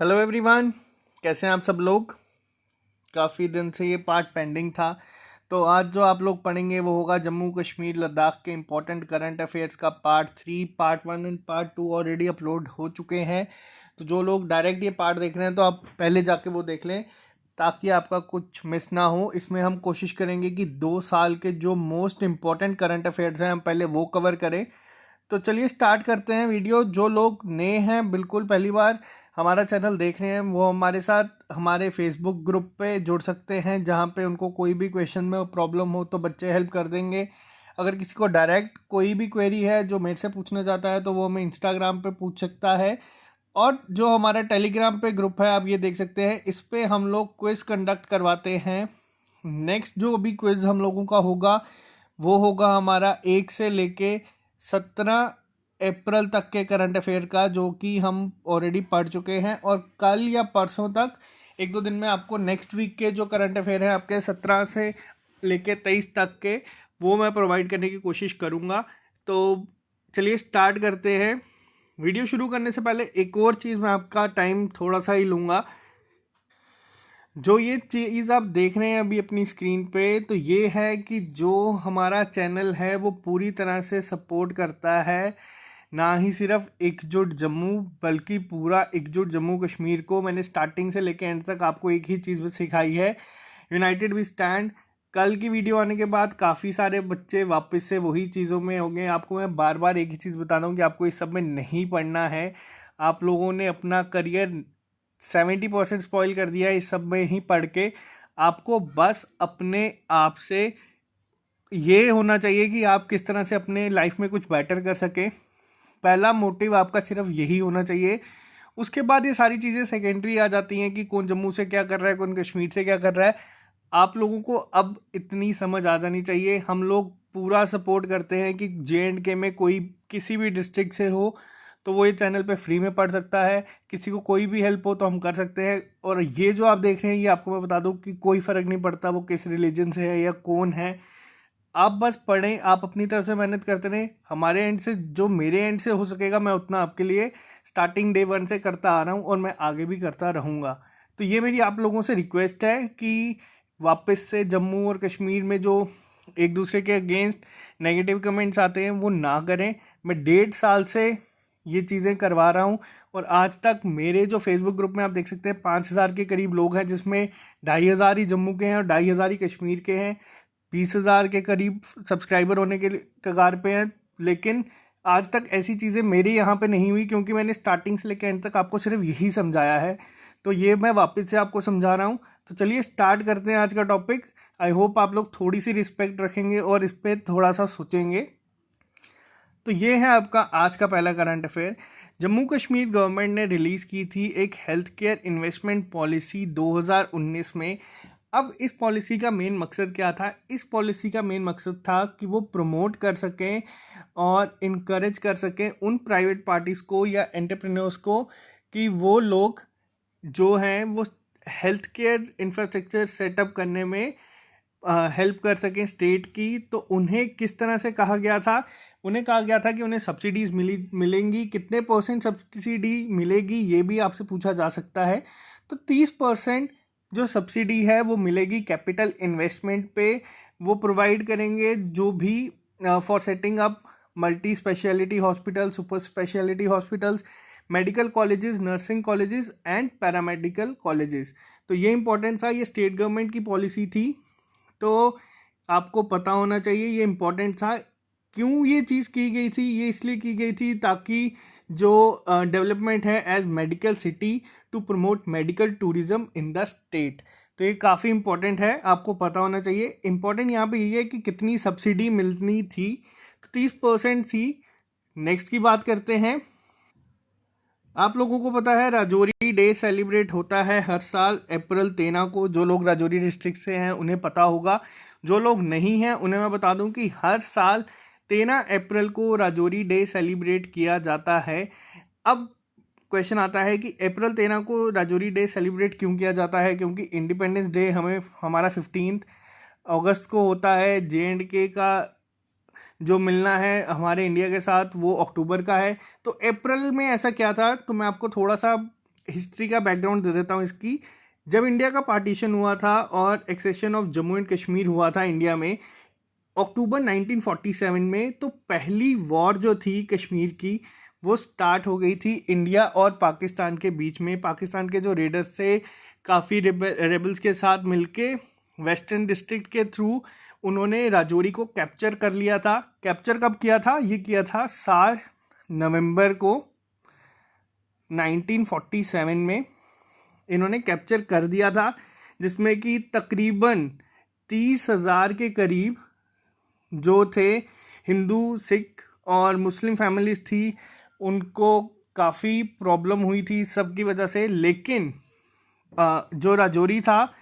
Hello everyone, कैसे हैं आप सब लोग। काफ़ी दिन से ये पार्ट पेंडिंग था, तो आज जो आप लोग पढ़ेंगे वो होगा जम्मू कश्मीर लद्दाख के इम्पोर्टेंट करंट अफेयर्स का part 3। Part 1 and part 2 already upload हो चुके हैं, तो जो लोग डायरेक्ट ये पार्ट देख रहे हैं तो आप पहले जाके वो देख लें ताकि आपका कुछ मिस ना हो। इसमें हम कोशिश करेंगे कि 2 साल के जो मोस्ट इम्पॉर्टेंट करंट अफेयर्स हैं हम पहले वो कवर करें। तो चलिए स्टार्ट करते हैं वीडियो। जो लोग नए हैं, बिल्कुल पहली बार हमारा चैनल देख रहे हैं, वो हमारे साथ हमारे फेसबुक ग्रुप पे जुड़ सकते हैं, जहाँ पे उनको कोई भी क्वेश्चन में प्रॉब्लम हो तो बच्चे हेल्प कर देंगे। अगर किसी को डायरेक्ट कोई भी क्वेरी है जो मेरे से पूछना चाहता है तो वो हमें इंस्टाग्राम पे पूछ सकता है। और जो हमारा टेलीग्राम पे ग्रुप है आप ये देख सकते हैं, इस पे हम लोग क्विज कंडक्ट करवाते हैं। नेक्स्ट जो अभी क्विज हम लोगों का होगा वो होगा हमारा 1 से लेके 17 अप्रैल तक के करंट अफेयर का, जो कि हम ऑलरेडी पढ़ चुके हैं। और कल या परसों तक, 1-2 दिन में आपको नेक्स्ट वीक के जो करंट अफेयर हैं आपके 17 से लेके 23 तक के, वो मैं प्रोवाइड करने की कोशिश करूँगा। तो चलिए स्टार्ट करते हैं। वीडियो शुरू करने से पहले एक और चीज़, मैं आपका टाइम थोड़ा सा ही लूँगा। जो ये चीज़ आप देख रहे हैं अभी अपनी स्क्रीन पे, तो ये है कि जो हमारा चैनल है वो पूरी तरह से सपोर्ट करता है ना ही सिर्फ एकजुट जम्मू, बल्कि पूरा एकजुट जम्मू कश्मीर को। मैंने स्टार्टिंग से लेके एंड तक आपको एक ही चीज़ सिखाई है, यूनाइटेड वी स्टैंड। कल की वीडियो आने के बाद काफ़ी सारे बच्चे वापस से वही चीज़ों में हो गए। आपको मैं बार बार एक ही चीज़ बता रहा हूँ कि आपको इस सब में नहीं पढ़ना है। आप लोगों ने अपना करियर 70% स्पॉइल कर दिया है इस सब में ही पढ़ के। आपको बस अपने आप से ये होना चाहिए कि आप किस तरह से अपने लाइफ में कुछ बेटर कर सकें। पहला मोटिव आपका सिर्फ यही होना चाहिए। उसके बाद ये सारी चीज़ें सेकेंडरी आ जाती हैं कि कौन जम्मू से क्या कर रहा है, कौन कश्मीर से क्या कर रहा है। आप लोगों को अब इतनी समझ आ जानी चाहिए, हम लोग पूरा सपोर्ट करते हैं कि JNK में कोई किसी भी डिस्ट्रिक्ट से हो तो वो ये चैनल पे फ्री में पढ़ सकता है। किसी को कोई भी हेल्प हो तो हम कर सकते हैं। और ये जो आप देख रहे हैं, ये आपको मैं बता दूं कि कोई फ़र्क नहीं पड़ता वो किस रिलीजन से है या कौन है। आप बस पढ़ें, आप अपनी तरफ से मेहनत करते रहें। हमारे एंड से जो मेरे एंड से हो सकेगा मैं उतना आपके लिए स्टार्टिंग डे 1 से करता आ रहा हूँ और मैं आगे भी करता रहूँगा। तो ये मेरी आप लोगों से रिक्वेस्ट है कि वापस से जम्मू और कश्मीर में जो एक दूसरे के अगेंस्ट नेगेटिव कमेंट्स आते हैं वो ना करें। मैं 1.5 साल से ये चीज़ें करवा रहा हूँ और आज तक मेरे जो फेसबुक ग्रुप में आप देख सकते हैं 5,000 के करीब लोग हैं, जिसमें 2,500 ही जम्मू के हैं और 2,500 ही कश्मीर के हैं। 20,000 के करीब सब्सक्राइबर होने के कगार पे हैं। लेकिन आज तक ऐसी चीज़ें मेरे यहाँ पे नहीं हुई, क्योंकि मैंने स्टार्टिंग से लेकर एंड तक आपको सिर्फ यही समझाया है। तो ये मैं वापस से आपको समझा रहा हूँ। तो चलिए स्टार्ट करते हैं आज का टॉपिक। आई होप आप लोग थोड़ी सी रिस्पेक्ट रखेंगे और इस पर थोड़ा सा सोचेंगे। तो ये है आपका आज का पहला current affair. Jammu Kashmir government ने रिलीज़ की थी एक हेल्थ केयर इन्वेस्टमेंट पॉलिसी 2019 में। अब इस पॉलिसी का मेन मकसद क्या था? इस पॉलिसी का मेन मकसद था कि वो प्रमोट कर सकें और इनकरेज कर सकें उन प्राइवेट पार्टीज़ को या एंटरप्रेन्योर्स को कि वो लोग जो हैं वो हेल्थ केयर इंफ्रास्ट्रक्चर सेटअप करने में हेल्प कर सकें स्टेट की। तो उन्हें किस तरह से कहा गया था? उन्हें कहा गया था कि उन्हें सब्सिडीज़ मिलेंगी। कितने % सब्सिडी मिलेगी ये भी आपसे पूछा जा सकता है। तो 30% जो सब्सिडी है वो मिलेगी कैपिटल इन्वेस्टमेंट पे। वो प्रोवाइड करेंगे जो भी for setting up multi speciality hospital, super speciality hospitals, medical colleges, nursing colleges and paramedical colleges. तो ये इंपॉर्टेंट था, ये स्टेट गवर्नमेंट की पॉलिसी थी, तो आपको पता होना चाहिए, ये इम्पोर्टेंट था। क्यों ये चीज़ की गई थी? ये इसलिए की गई थी ताकि जो डेवलपमेंट है as medical city to promote medical tourism in the state. तो ये काफ़ी इंपॉर्टेंट है, आपको पता होना चाहिए। इंपॉर्टेंट यहाँ पे ये है कि कितनी सब्सिडी मिलनी थी, तो 30% थी। नेक्स्ट की बात करते हैं। आप लोगों को पता है राजौरी डे सेलिब्रेट होता है हर साल अप्रैल 13 को। जो लोग राजौरी डिस्ट्रिक्ट से हैं उन्हें पता होगा, जो लोग नहीं हैं उन्हें मैं बता दूं कि हर साल 13 अप्रैल को राजौरी डे सेलिब्रेट किया जाता है। अब क्वेश्चन आता है कि अप्रैल 13 को राजौरी डे सेलिब्रेट क्यों किया जाता है? क्योंकि इंडिपेंडेंस डे हमारा 15 अगस्त को होता है। JNK का जो मिलना है हमारे इंडिया के साथ वो अक्टूबर का है। तो अप्रैल में ऐसा क्या था, तो मैं आपको थोड़ा सा हिस्ट्री का बैकग्राउंड दे देता हूँ इसकी। जब इंडिया का पार्टीशन हुआ था और accession of Jammu and Kashmir हुआ था इंडिया में अक्टूबर 1947 में, तो पहली वॉर जो थी कश्मीर की वो स्टार्ट हो गई थी इंडिया और पाकिस्तान के बीच में। पाकिस्तान के जो रेडर्स थे काफ़ी रेबल्स के साथ मिलके वेस्टर्न डिस्ट्रिक्ट के थ्रू उन्होंने राजौरी को कैप्चर कर लिया था। कैप्चर कब किया था? ये किया था 7 नवंबर को 1947 में इन्होंने कैप्चर कर दिया था, जिसमें कि तकरीबन 30,000 के करीब जो थे हिंदू, सिख और मुस्लिम फैमिलीज थी, उनको काफ़ी प्रॉब्लम हुई थी सबकी वजह से। लेकिन जो राजौरी था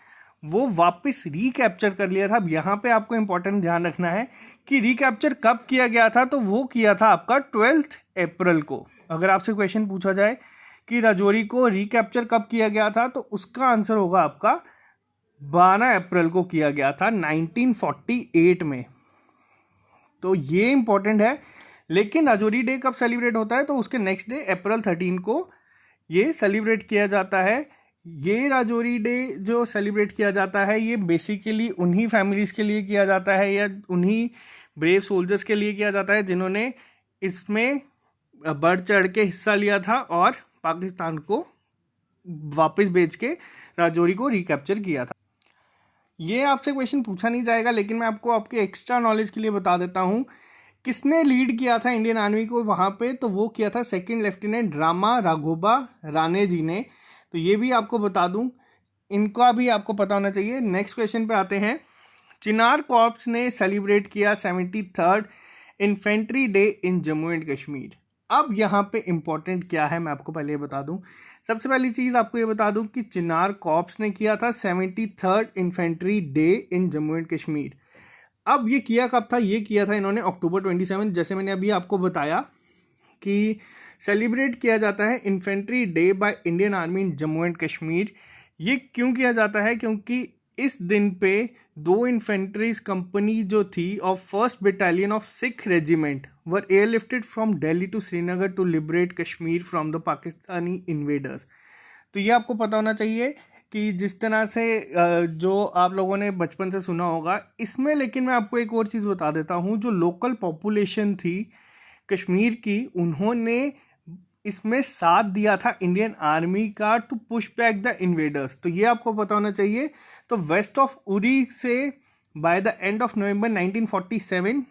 वो वापस रिकैप्चर कर लिया था। अब यहाँ पे आपको इम्पोर्टेंट ध्यान रखना है कि रिकैप्चर कब किया गया था, तो वो किया था आपका 12 अप्रैल को। अगर आपसे क्वेश्चन पूछा जाए कि राजौरी को रिकैप्चर कब किया गया था, तो उसका आंसर होगा आपका 12 अप्रैल को किया गया था 1948 में। तो ये इम्पोर्टेंट है। लेकिन राजौरी डे कब सेलिब्रेट होता है? तो उसके नेक्स्ट डे अप्रैल 13 को ये सेलिब्रेट किया जाता है। ये राजौरी डे जो सेलिब्रेट किया जाता है ये बेसिकली उन्हीं फैमिलीज़ के लिए किया जाता है या उन्हीं ब्रेव सोल्जर्स के लिए किया जाता है जिन्होंने इसमें बढ़ चढ़ के हिस्सा लिया था और पाकिस्तान को वापस भेज के राजौरी को रिकैप्चर किया था। ये आपसे क्वेश्चन पूछा नहीं जाएगा, लेकिन मैं आपको आपके एक्स्ट्रा नॉलेज के लिए बता देता हूँ किसने लीड किया था इंडियन आर्मी को वहाँ पे। तो वो किया था सेकंड लेफ्टिनेंट रामा राघोबा राणे जी ने। तो ये भी आपको बता दूं, इनका भी आपको पता होना चाहिए। नेक्स्ट क्वेश्चन पे आते हैं। चिनार कॉर्प्स ने सेलिब्रेट किया 73rd infantry day in Jammu and Kashmir. अब यहाँ पे इम्पोर्टेंट क्या है मैं आपको पहले बता दूं। सबसे पहली चीज़ आपको ये बता दूं कि चिनार कॉर्प्स ने किया था 73rd infantry day in Jammu and Kashmir. अब ये किया कब था? ये किया था इन्होंने अक्टूबर 27, जैसे मैंने अभी आपको बताया कि सेलिब्रेट किया जाता है infantry day by Indian army in Jammu and Kashmir. ये क्यों किया जाता है? क्योंकि इस दिन पे 2 इन्फेंट्रीज कंपनी जो थी of 1st battalion of Sikh regiment were airlifted from Delhi to Srinagar to liberate Kashmir from the Pakistani invaders. तो ये आपको पता होना चाहिए कि जिस तरह से जो आप लोगों ने बचपन से सुना होगा इसमें। लेकिन मैं आपको एक और चीज़ बता देता हूँ, जो लोकल पॉपुलेशन थी कश्मीर की, उन्होंने इसमें साथ दिया था इंडियन आर्मी का to push back the invaders. तो ये आपको पता होना चाहिए। तो वेस्ट ऑफ उरी से by the end of November 1947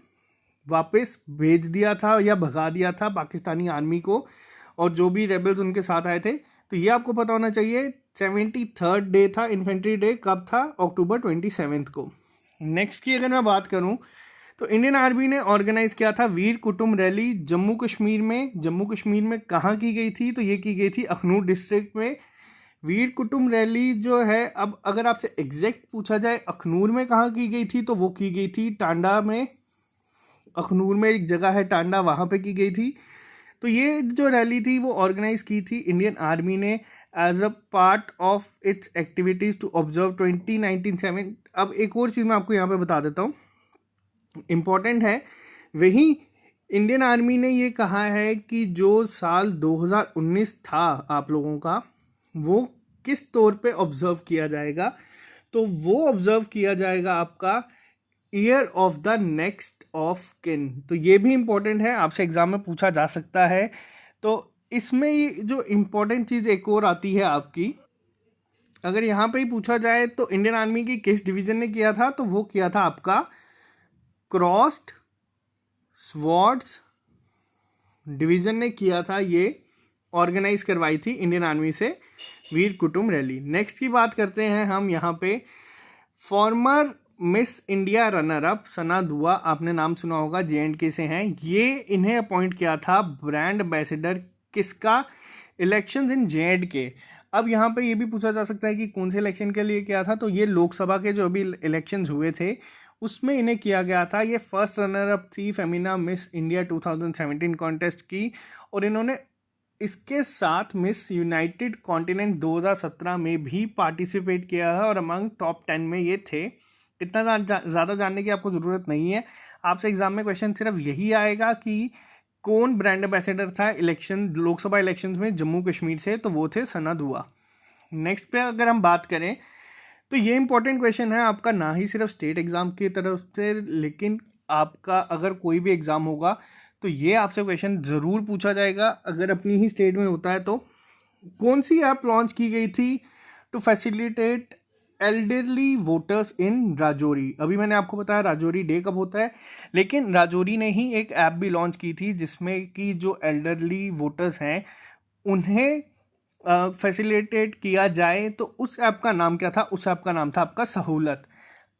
वापस भेज दिया था या भगा दिया था पाकिस्तानी आर्मी को, और जो भी रेबल्स उनके साथ आए थे। तो ये आपको पता होना चाहिए। 73rd डे था इन्फेंट्री डे, कब था? अक्टूबर 27 को। नेक्स्ट की अगर मैं बात करूं तो इंडियन आर्मी ने ऑर्गेनाइज किया था वीर कुटुंब रैली जम्मू कश्मीर में। जम्मू कश्मीर में कहाँ की गई थी? तो ये की गई थी अखनूर डिस्ट्रिक्ट में। वीर कुटुंब रैली जो है, अब अगर आपसे एग्जैक्ट पूछा जाए अखनूर में कहाँ की गई थी, तो वो की गई थी टांडा में। अखनूर में एक जगह है टांडा, वहाँ पे की गई थी। तो ये जो रैली थी वो ऑर्गेनाइज की थी इंडियन आर्मी ने as a part of its activities to observe 2019-7। अब एक और चीज़ मैं आपको यहाँ पे बता देता हूँ, इम्पॉर्टेंट है। वही इंडियन आर्मी ने ये कहा है कि जो साल 2019 था आप लोगों का, वो किस तौर पे ऑब्जर्व किया जाएगा? तो वो ऑब्जर्व किया जाएगा आपका year of the next of kin. तो ये भी इम्पोर्टेंट है, आपसे एग्जाम में पूछा जा सकता है। तो इसमें ये जो इम्पोर्टेंट चीज़ एक और आती है आपकी, अगर यहाँ पे ही पूछा जाए तो इंडियन आर्मी की किस डिवीजन ने किया था, तो वो किया था आपका क्रॉस्ड स्वॉर्ड्स डिवीजन ने किया था। ये ऑर्गेनाइज करवाई थी इंडियन आर्मी से वीर कुटुंब रैली। नेक्स्ट की बात करते हैं हम यहाँ पे। Former Miss India runner up Sana Dua, आपने नाम सुना होगा, JNK से हैं। ये इन्हें अपॉइंट किया था ब्रांड एम्बेसडर किसका? Elections in JNK। अब यहाँ पे ये भी पूछा जा सकता है कि कौन से इलेक्शन के लिए किया था, तो ये लोकसभा के जो अभी इलेक्शंस हुए थे उसमें इन्हें किया गया था। ये फर्स्ट रनर अप थी फेमिना मिस इंडिया 2017 कॉन्टेस्ट की, और इन्होंने इसके साथ मिस यूनाइटेड कॉन्टिनेंट 2017 में भी पार्टिसिपेट किया है और अमंग टॉप 10 में ये थे। इतना ज़्यादा जानने की आपको ज़रूरत नहीं है। आपसे एग्जाम में क्वेश्चन सिर्फ यही आएगा कि कौन ब्रांड एम्बेसडर था इलेक्शन लोकसभा इलेक्शंस में जम्मू कश्मीर से, तो वो थे सना दुआ। नेक्स्ट पे अगर हम बात करें तो ये इंपॉर्टेंट क्वेश्चन है आपका, ना ही सिर्फ स्टेट एग्ज़ाम की तरफ से, लेकिन आपका अगर कोई भी एग्ज़ाम होगा तो ये आपसे क्वेश्चन ज़रूर पूछा जाएगा अगर अपनी ही स्टेट में होता है तो। कौन सी ऐप लॉन्च की गई थी to facilitate elderly voters in Rajouri? अभी मैंने आपको बताया राजौरी डे कब होता है, लेकिन राजौरी ने ही एक ऐप भी लॉन्च की थी जिसमें कि जो एल्डरली वोटर्स हैं उन्हें फैसिलिटेट किया जाए। तो उस ऐप का नाम क्या था? उस ऐप का नाम था आपका सहूलत।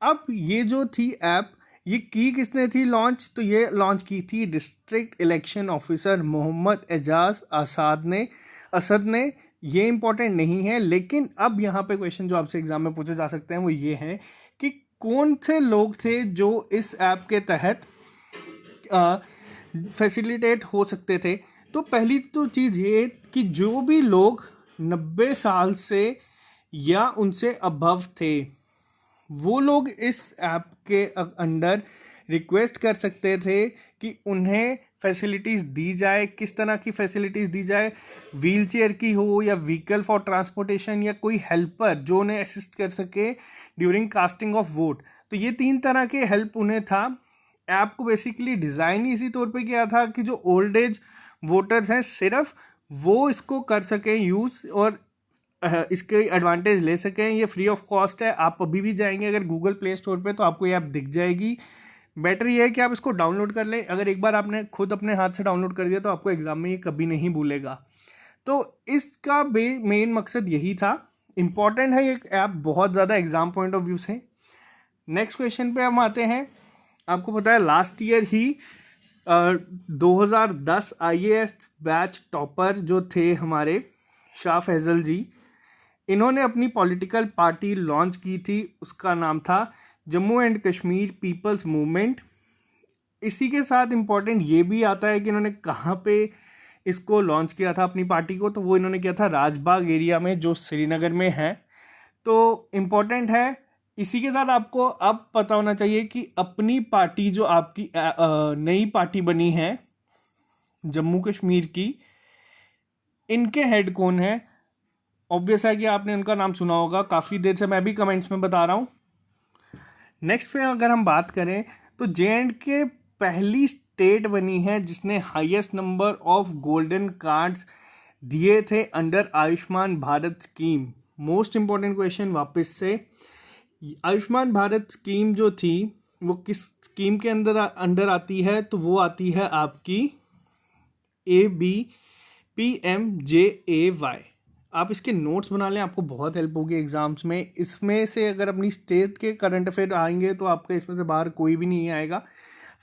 अब ये जो थी ऐप, ये की किसने थी लॉन्च? तो ये लॉन्च की थी district election officer Mohammad Ejaz Asad ने। ये इंपॉर्टेंट नहीं है, लेकिन अब यहाँ पे क्वेश्चन जो आपसे एग्जाम में पूछे जा सकते हैं वो ये है कि कौन से लोग थे जो इस ऐप के तहत फैसिलिटेट हो सकते थे। तो पहली तो चीज़ ये कि जो भी लोग 90 साल से या उनसे अबव थे वो लोग इस ऐप के अंडर रिक्वेस्ट कर सकते थे कि उन्हें फैसिलिटीज़ दी जाए। किस तरह की फैसिलिटीज़ दी जाए? व्हील चेयर की हो या व्हीकल फॉर ट्रांसपोर्टेशन या कोई हेल्पर जो उन्हें असिस्ट कर सके ड्यूरिंग कास्टिंग ऑफ वोट। तो ये 3 तरह के हेल्प उन्हें था। ऐप को बेसिकली डिज़ाइन इसी तौर पे किया था कि जो ओल्ड एज वोटर्स हैं सिर्फ वो इसको कर सकें यूज़ और इसके एडवांटेज ले सकें। ये फ्री ऑफ कॉस्ट है, आप अभी भी जाएंगे अगर गूगल प्ले स्टोर पे तो आपको ये ऐप दिख जाएगी। बेटर ये है कि आप इसको डाउनलोड कर लें। अगर एक बार आपने खुद अपने हाथ से डाउनलोड कर दिया तो आपको एग्ज़ाम में ये कभी नहीं भूलेगा। तो इसका मेन मकसद यही था। इम्पॉर्टेंट है ये ऐप बहुत ज़्यादा एग्ज़ाम पॉइंट ऑफ व्यू से। नेक्स्ट क्वेश्चन पे हम आते हैं। आपको पता है लास्ट ईयर ही 2010 IAS बैच टॉपर जो थे हमारे शाह फैज़ल जी, इन्होंने अपनी पॉलिटिकल पार्टी लॉन्च की थी। उसका नाम था Jammu and Kashmir people's movement. इसी के साथ इम्पॉर्टेंट ये भी आता है कि इन्होंने कहाँ पे इसको लॉन्च किया था अपनी पार्टी को, तो वो इन्होंने किया था राजबाग एरिया में जो श्रीनगर में है। तो इम्पॉर्टेंट है। इसी के साथ आपको अब पता होना चाहिए कि अपनी पार्टी जो आपकी नई पार्टी बनी है जम्मू कश्मीर की, इनके हेड कौन है? ऑब्वियस है कि आपने उनका नाम सुना होगा, काफ़ी देर से मैं भी कमेंट्स में बता रहा हूँ। नेक्स्ट पे अगर हम बात करें तो J&K पहली स्टेट बनी है जिसने highest number of golden cards दिए थे under Ayushman Bharat scheme. Most important question वापस से, आयुष्मान भारत स्कीम जो थी वो किस स्कीम के अंडर आती है? तो वो आती है आपकी ABPMJAY। आप इसके नोट्स बना लें, आपको बहुत हेल्प होगी एग्जाम्स में। इसमें से अगर अपनी स्टेट के करंट अफेयर आएंगे तो आपका इसमें से बाहर कोई भी नहीं आएगा।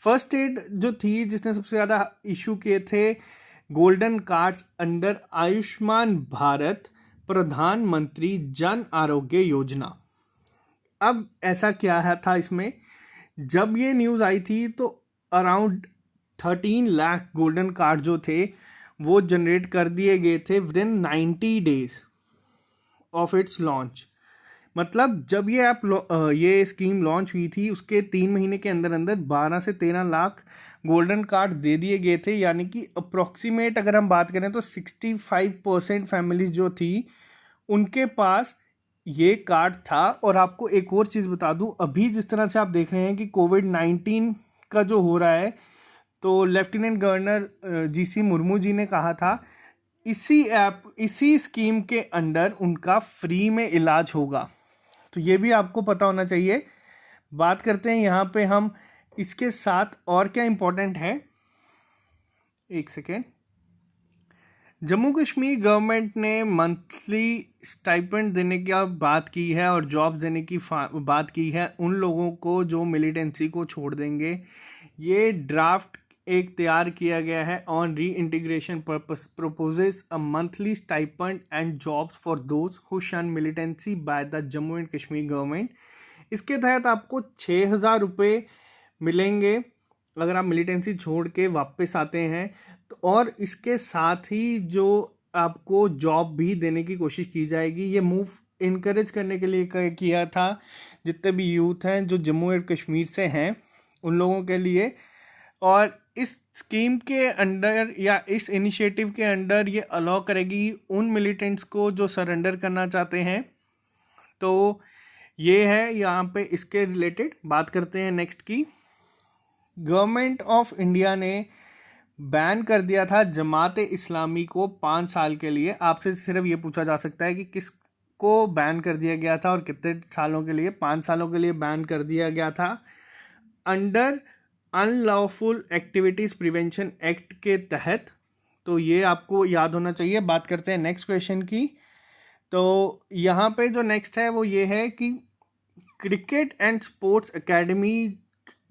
फर्स्ट स्टेट जो थी जिसने सबसे ज़्यादा इशू किए थे golden cards under Ayushman Bharat प्रधानमंत्री जन आरोग्य योजना। अब ऐसा क्या है था इसमें, जब ये न्यूज़ आई थी तो अराउंड 13 लाख गोल्डन कार्ड जो थे वो जनरेट कर दिए गए थे within 90 days of its launch. मतलब जब ये ऐप ये स्कीम लॉन्च हुई थी उसके 3 महीने के अंदर अंदर 12 से 13 लाख गोल्डन कार्ड दे दिए गए थे। यानी कि अप्रॉक्सीमेट अगर हम बात करें तो 65% फैमिलीज जो थी उनके पास ये कार्ड था। और आपको एक और चीज़ बता दूं, अभी जिस तरह से आप देख रहे हैं कि कोविड-19 का जो हो रहा है, तो lieutenant governor GC Murmu ji ने कहा था इसी स्कीम के अंडर उनका फ्री में इलाज होगा। तो ये भी आपको पता होना चाहिए। बात करते हैं यहाँ पे हम इसके साथ और क्या इम्पोर्टेंट है। एक सेकेंड। जम्मू कश्मीर गवर्नमेंट ने मंथली स्टाइपेंड देने की बात की है और जॉब्स देने की बात की है उन लोगों को जो मिलिटेंसी को छोड़ देंगे। ये ड्राफ्ट एक तैयार किया गया है on reintegration purpose proposes a monthly stipend and jobs for those who shun militancy by the Jammu and Kashmir government. इसके तहत आपको 6,000 रुपये मिलेंगे अगर आप मिलिटेंसी छोड़ के वापस आते हैं तो, और इसके साथ ही जो आपको जॉब भी देने की कोशिश की जाएगी। ये मूव इनकरेज करने के लिए किया था जितने भी यूथ हैं जो जम्मू एंड कश्मीर से हैं उन लोगों के लिए। और इस स्कीम के अंडर या इस इनिशिएटिव के अंडर ये अलाउ करेगी उन मिलिटेंट्स को जो सरेंडर करना चाहते हैं। तो ये है यहाँ पे इसके रिलेटेड बात करते हैं नेक्स्ट की। गवर्नमेंट ऑफ इंडिया ने बैन कर दिया था जमात इस्लामी को 5 साल के लिए। आपसे सिर्फ ये पूछा जा सकता है कि किसको बैन कर दिया गया था और कितने सालों के लिए। 5 सालों के लिए बैन कर दिया गया था under unlawful activities prevention act के तहत। तो ये आपको याद होना चाहिए। बात करते हैं नेक्स्ट क्वेश्चन की। तो यहाँ पे जो नेक्स्ट है वो ये है कि क्रिकेट एंड स्पोर्ट्स एकेडमी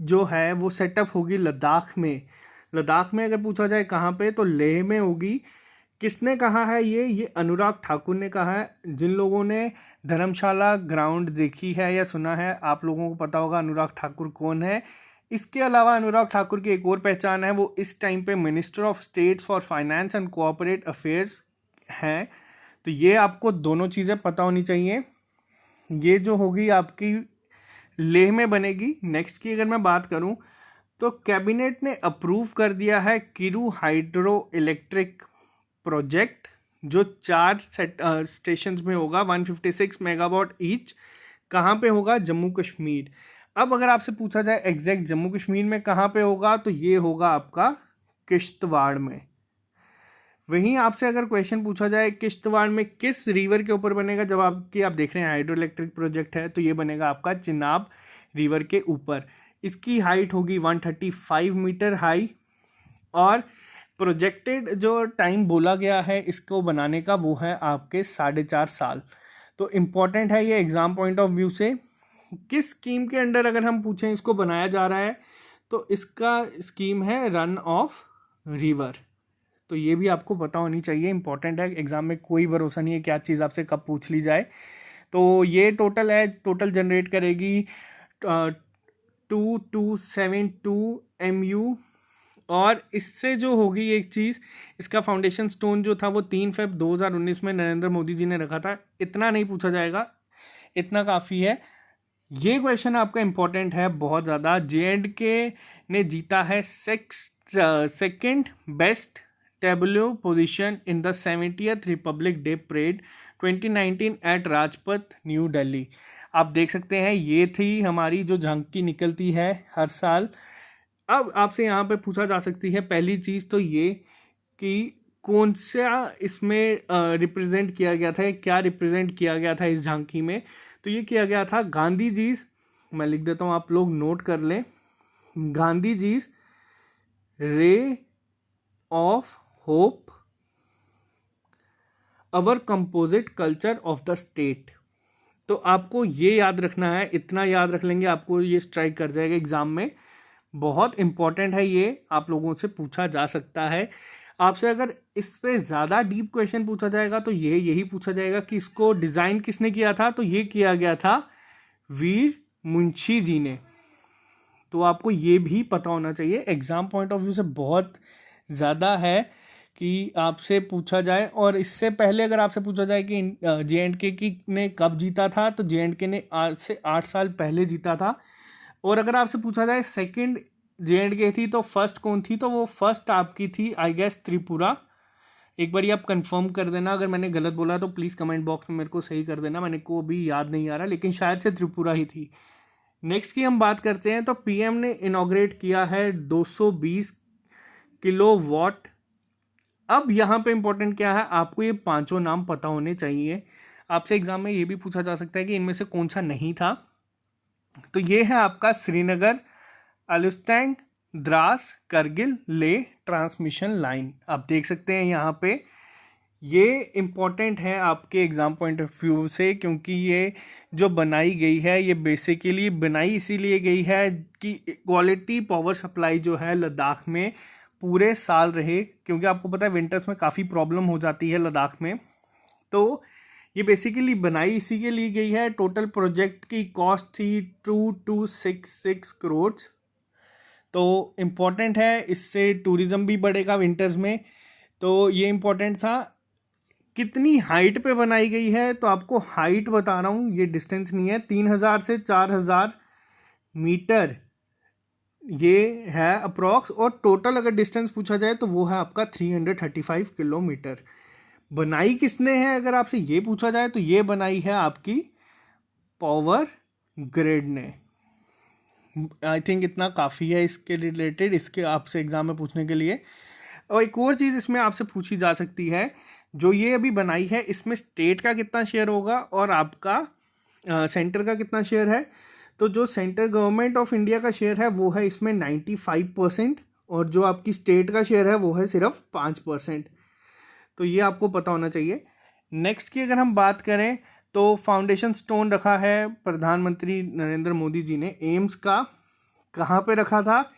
जो है वो सेटअप होगी लद्दाख में। लद्दाख में अगर पूछा जाए कहाँ पे, तो लेह में होगी। किसने कहा है ये अनुराग ठाकुर ने कहा है। जिन लोगों ने धर्मशाला ग्राउंड देखी है या सुना है, आप लोगों को पता होगा अनुराग ठाकुर कौन है। इसके अलावा अनुराग ठाकुर की एक और पहचान है, वो इस टाइम पे minister of states for finance and cooperate affairs हैं। तो ये आपको दोनों चीज़ें पता होनी चाहिए। ये जो होगी आपकी लेह में बनेगी। नेक्स्ट की अगर मैं बात करूं तो कैबिनेट ने अप्रूव कर दिया है किरू हाइड्रो इलेक्ट्रिक प्रोजेक्ट, जो 4 स्टेशंस में होगा, 156 मेगावाट ईच। कहाँ पे होगा? जम्मू कश्मीर। अब अगर आपसे पूछा जाए एग्जैक्ट जम्मू कश्मीर में कहाँ पे होगा, तो ये होगा आपका किश्तवाड़ में। वहीं आपसे अगर क्वेश्चन पूछा जाए किश्तवाड़ में किस रिवर के ऊपर बनेगा, जब आप देख रहे हैं हाइड्रो इलेक्ट्रिक प्रोजेक्ट है, तो ये बनेगा आपका चिनाब रिवर के ऊपर। इसकी हाइट होगी 135 मीटर हाई और प्रोजेक्टेड जो टाइम बोला गया है इसको बनाने का वो है आपके 4.5 साल। तो इम्पॉर्टेंट है ये एग्ज़ाम पॉइंट ऑफ व्यू से। किस स्कीम के अंडर अगर हम पूछें इसको बनाया जा रहा है, तो इसका स्कीम है रन ऑफ रिवर। तो ये भी आपको पता होनी चाहिए, इंपॉर्टेंट है। एग्ज़ाम में कोई भरोसा नहीं है क्या चीज़ आपसे कब पूछ ली जाए। तो ये टोटल है, टोटल जनरेट करेगी 2272 MU। और इससे जो होगी एक चीज़, इसका फाउंडेशन स्टोन जो था वो 3 Feb 2019 में नरेंद्र मोदी जी ने रखा था। इतना नहीं पूछा जाएगा, इतना काफ़ी है। ये क्वेश्चन आपका इम्पोर्टेंट है बहुत ज़्यादा। J&K ने जीता है second best tableau position in the 70th republic day parade 2019 at Rajpath New Delhi. आप देख सकते हैं ये थी हमारी जो झांकी निकलती है हर साल। अब आपसे यहाँ पे पूछा जा सकती है पहली चीज़ तो ये कि कौन सा इसमें रिप्रेजेंट किया गया था, क्या रिप्रेजेंट किया गया था इस झांकी में। तो ये किया गया था गांधी जी, मैं लिख देता हूँ आप लोग नोट कर लें, Gandhi ji ray of hope our composite culture of the state. तो आपको ये याद रखना है, इतना याद रख लेंगे आपको ये स्ट्राइक कर जाएगा एग्जाम में। बहुत इंपॉर्टेंट है ये, आप लोगों से पूछा जा सकता है। आपसे अगर इस पे ज़्यादा डीप क्वेश्चन पूछा जाएगा तो यही पूछा जाएगा कि इसको डिज़ाइन किसने किया था। तो ये किया गया था वीर मुंशी जी ने। तो आपको ये भी पता होना चाहिए, एग्ज़ाम पॉइंट ऑफ व्यू से बहुत ज़्यादा है कि आपसे पूछा जाए। और इससे पहले अगर आपसे पूछा जाए कि J&K की ने कब जीता था, तो J&K ने आज से 8 साल पहले जीता था। और अगर आपसे पूछा जाए सेकंड J&K थी तो फर्स्ट कौन थी, तो वो फर्स्ट आपकी थी आई गेस त्रिपुरा। एक बार आप कंफर्म कर देना, अगर मैंने गलत बोला तो प्लीज़ कमेंट बॉक्स में मेरे को सही कर देना, मैंने को अभी याद नहीं आ रहा, लेकिन शायद से त्रिपुरा ही थी। नेक्स्ट की हम बात करते हैं तो PM ने इनॉग्रेट किया है 220 किलोवाट। अब यहाँ पे इंपॉर्टेंट क्या है, आपको ये 5 नाम पता होने चाहिए। आपसे एग्जाम में ये भी पूछा जा सकता है कि इनमें से कौन सा नहीं था। तो ये है आपका श्रीनगर अलिस्टैंग द्रास करगिल ले ट्रांसमिशन लाइन। आप देख सकते हैं यहाँ पे, ये इम्पॉर्टेंट है आपके एग्ज़ाम पॉइंट ऑफ व्यू से, क्योंकि ये जो बनाई गई है ये बेसिकली बनाई इसीलिए गई है कि क्वालिटी पावर सप्लाई जो है लद्दाख में पूरे साल रहे, क्योंकि आपको पता है विंटर्स में काफ़ी प्रॉब्लम हो जाती है लद्दाख में। तो ये बेसिकली बनाई इसी के लिए गई है। टोटल प्रोजेक्ट की कॉस्ट थी 2266 करोड़। तो इम्पॉर्टेंट है, इससे टूरिज़्म भी बढ़ेगा विंटर्स में। तो ये इम्पॉर्टेंट था। कितनी हाइट पे बनाई गई है, तो आपको हाइट बता रहा हूँ, ये डिस्टेंस नहीं है, 3000 से 4000 मीटर ये है अप्रॉक्स, और टोटल अगर डिस्टेंस पूछा जाए तो वो है आपका 335 किलोमीटर। बनाई किसने है अगर आपसे ये पूछा जाए तो ये बनाई है आपकी पावर ग्रिड ने। आई थिंक इतना काफ़ी है इसके रिलेटेड, इसके आपसे एग्जाम में पूछने के लिए। और एक और चीज़ इसमें आपसे पूछी जा सकती है, जो ये अभी बनाई है इसमें स्टेट का कितना शेयर होगा और आपका सेंटर का कितना शेयर है। तो जो सेंट्रल गवर्नमेंट ऑफ इंडिया का शेयर है वो है इसमें 95%, और जो आपकी स्टेट का शेयर है वो है सिर्फ 5%। तो ये आपको पता होना चाहिए। नेक्स्ट की अगर हम बात करें तो फाउंडेशन स्टोन रखा है प्रधानमंत्री नरेंद्र मोदी जी ने एम्स का। कहाँ पे रखा था?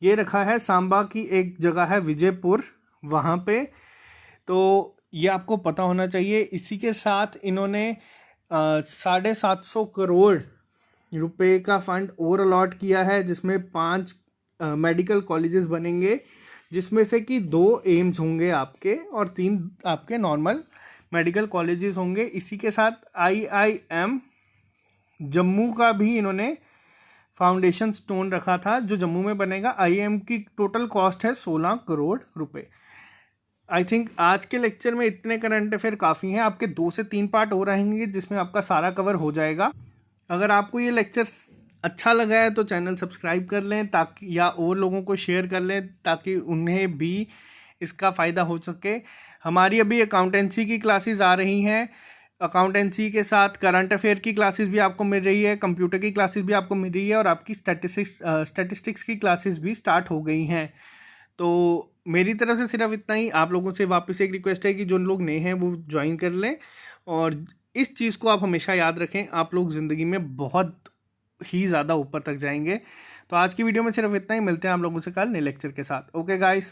ये रखा है सांबा की एक जगह है विजयपुर, वहाँ पे। तो ये आपको पता होना चाहिए। इसी के साथ इन्होंने 750 करोड़ रुपए का फंड और अलॉट किया है, जिसमें 5 मेडिकल कॉलेजेस बनेंगे, जिसमें से कि 2 एम्स होंगे आपके और 3 आपके नॉर्मल मेडिकल कॉलेजेस होंगे। इसी के साथ IIM जम्मू का भी इन्होंने फाउंडेशन स्टोन रखा था, जो जम्मू में बनेगा। IIM की टोटल कॉस्ट है 16 करोड़ रुपए। आई थिंक आज के लेक्चर में इतने करंट अफेयर काफ़ी हैं। आपके 2 से 3 पार्ट हो रहेंगे जिसमें आपका सारा कवर हो जाएगा। अगर आपको ये लेक्चर अच्छा लगा है तो चैनल सब्सक्राइब कर लें, ताकि या और लोगों को शेयर कर लें ताकि उन्हें भी इसका फ़ायदा हो सके। हमारी अभी अकाउंटेंसी की क्लासेस आ रही हैं। अकाउंटेंसी के साथ करंट अफेयर की क्लासेस भी आपको मिल रही है, कंप्यूटर की क्लासेस भी आपको मिल रही है, और आपकी स्टैटिस्टिक्स की क्लासेस भी स्टार्ट हो गई हैं। तो मेरी तरफ से सिर्फ इतना ही। आप लोगों से वापस एक रिक्वेस्ट है कि जो लोग नए हैं वो ज्वाइन कर लें, और इस चीज़ को आप हमेशा याद रखें, आप लोग ज़िंदगी में बहुत ही ज़्यादा ऊपर तक जाएंगे। तो आज की वीडियो में सिर्फ इतना ही। मिलते हैं आप लोगों से कल नए लेक्चर के साथ। Okay guys.